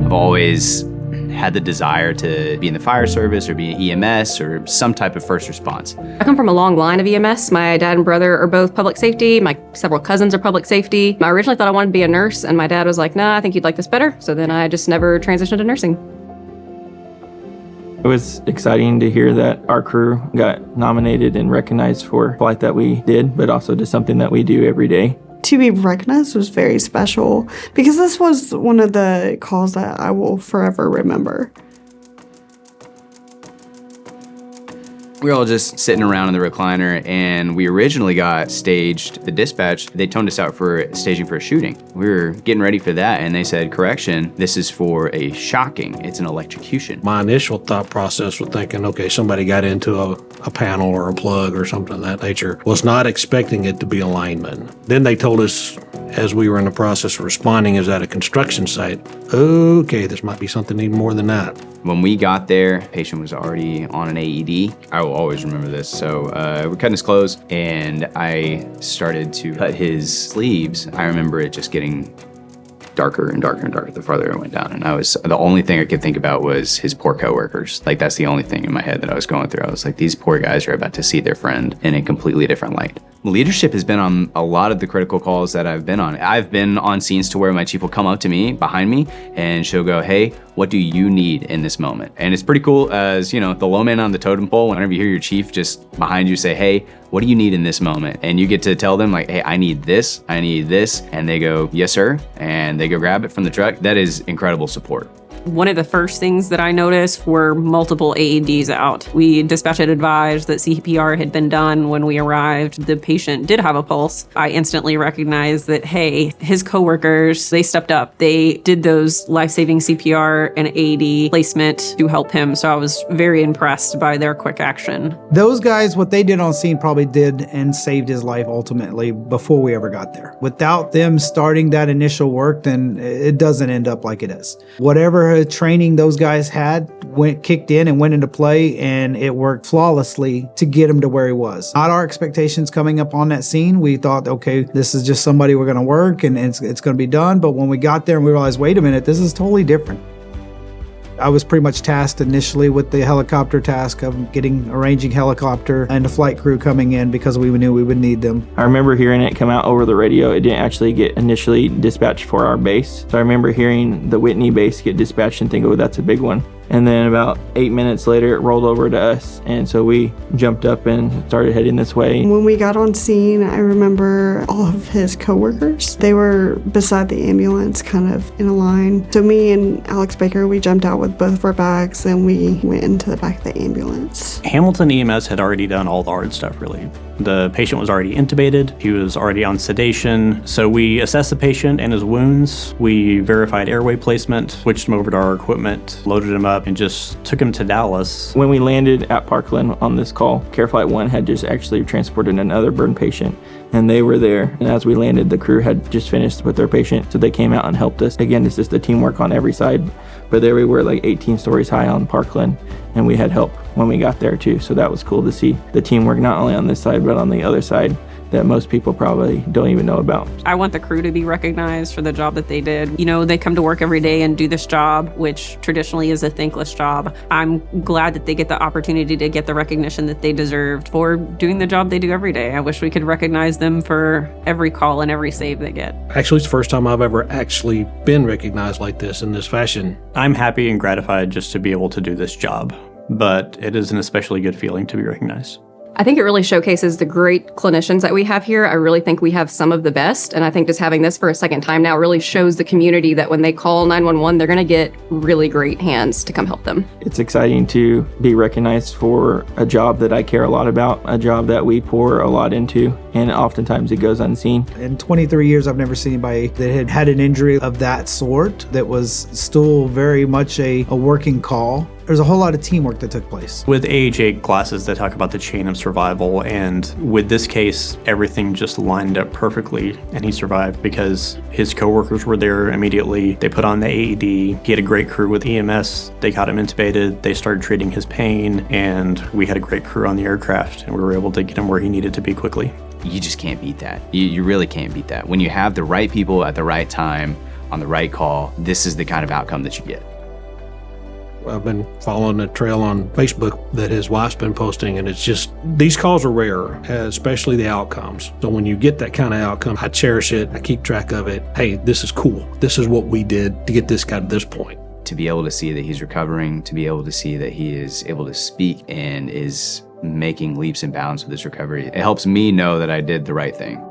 I've always had the desire to be in the fire service or be an EMS or some type of first response. I come from a long line of EMS. My dad and brother are both public safety. My several cousins are public safety. I originally thought I wanted to be a nurse, and my dad was like, nah, I think you'd like this better. So then I just never transitioned to nursing. It was exciting to hear that our crew got nominated and recognized for a flight that we did, but also to something that we do every day. To be recognized was very special because this was one of the calls that I will forever remember. We were all just sitting around in the recliner, and we originally got staged. The dispatch, they toned us out for staging for a shooting. We were getting ready for that, and they said, correction, this is for a shocking. It's an electrocution. My initial thought process was thinking, okay, somebody got into a panel or a plug or something of that nature. Was not expecting it to be a lineman. Then they told us, as we were in the process of responding, is at a construction site. Okay, this might be something even more than that. When we got there, the patient was already on an AED. I will always remember this. So we're cutting his clothes, and I started to cut his sleeves. I remember it just getting darker and darker and darker the farther it went down. And the only thing I could think about was his poor coworkers. Like, that's the only thing in my head that I was going through. I was like, these poor guys are about to see their friend in a completely different light. Leadership has been on a lot of the critical calls that I've been on. I've been on scenes to where my chief will come up to me, behind me, and she'll go, hey, what do you need in this moment? And it's pretty cool as, you know, the low man on the totem pole, whenever you hear your chief just behind you say, hey, what do you need in this moment? And you get to tell them like, hey, I need this. And they go, yes, sir. And they go grab it from the truck. That is incredible support. One of the first things that I noticed were multiple AEDs out. We dispatch had advised that CPR had been done when we arrived. The patient did have a pulse. I instantly recognized that, hey, his coworkers, they stepped up. They did those life-saving CPR and AED placement to help him. So I was very impressed by their quick action. Those guys, what they did on scene probably did and saved his life ultimately before we ever got there. Without them starting that initial work, then it doesn't end up like it is. Whatever training those guys had kicked in and went into play, and it worked flawlessly to get him to where he was. Not our expectations coming up on that scene. We thought, okay, this is just somebody we're going to work and it's going to be done. But when we got there and we realized, wait a minute, this is totally different. I was pretty much tasked initially with the helicopter task of arranging helicopter and the flight crew coming in because we knew we would need them. I remember hearing it come out over the radio. It didn't actually get initially dispatched for our base. So I remember hearing the Whitney base get dispatched and think, oh, that's a big one. And then about 8 minutes later, it rolled over to us. And so we jumped up and started heading this way. When we got on scene, I remember all of his coworkers. They were beside the ambulance, kind of in a line. So me and Alex Baker, we jumped out with both of our bags and we went into the back of the ambulance. Hamilton EMS had already done all the hard stuff, really. The patient was already intubated. He was already on sedation. So we assessed the patient and his wounds. We verified airway placement, switched him over to our equipment, loaded him up, and just took him to Dallas. When we landed at Parkland on this call, CareFlite 1 had just actually transported another burn patient, and they were there. And as we landed, the crew had just finished with their patient, so they came out and helped us. Again, it's just the teamwork on every side. But there we were, like 18 stories high on Parkland, and we had help when we got there too. So that was cool to see the teamwork not only on this side, but on the other side that most people probably don't even know about. I want the crew to be recognized for the job that they did. You know, they come to work every day and do this job, which traditionally is a thankless job. I'm glad that they get the opportunity to get the recognition that they deserved for doing the job they do every day. I wish we could recognize them for every call and every save they get. Actually, it's the first time I've ever actually been recognized like this in this fashion. I'm happy and gratified just to be able to do this job, but it is an especially good feeling to be recognized. I think it really showcases the great clinicians that we have here. I really think we have some of the best. And I think just having this for a second time now really shows the community that when they call 911, they're going to get really great hands to come help them. It's exciting to be recognized for a job that I care a lot about, a job that we pour a lot into, and oftentimes it goes unseen. In 23 years, I've never seen anybody that had had an injury of that sort that was still very much a working call. There's a whole lot of teamwork that took place. With AHA classes, they talk about the chain of survival, and with this case, everything just lined up perfectly, and he survived because his coworkers were there immediately. They put on the AED. He had a great crew with EMS. They got him intubated. They started treating his pain, and we had a great crew on the aircraft, and we were able to get him where he needed to be quickly. You just can't beat that. You really can't beat that. When you have the right people at the right time, on the right call, this is the kind of outcome that you get. I've been following a trail on Facebook that his wife's been posting, and it's just, these calls are rare, especially the outcomes. So when you get that kind of outcome, I cherish it. I keep track of it. Hey, this is cool. This is what we did to get this guy to this point. To be able to see that he's recovering, to be able to see that he is able to speak and is making leaps and bounds with his recovery, it helps me know that I did the right thing.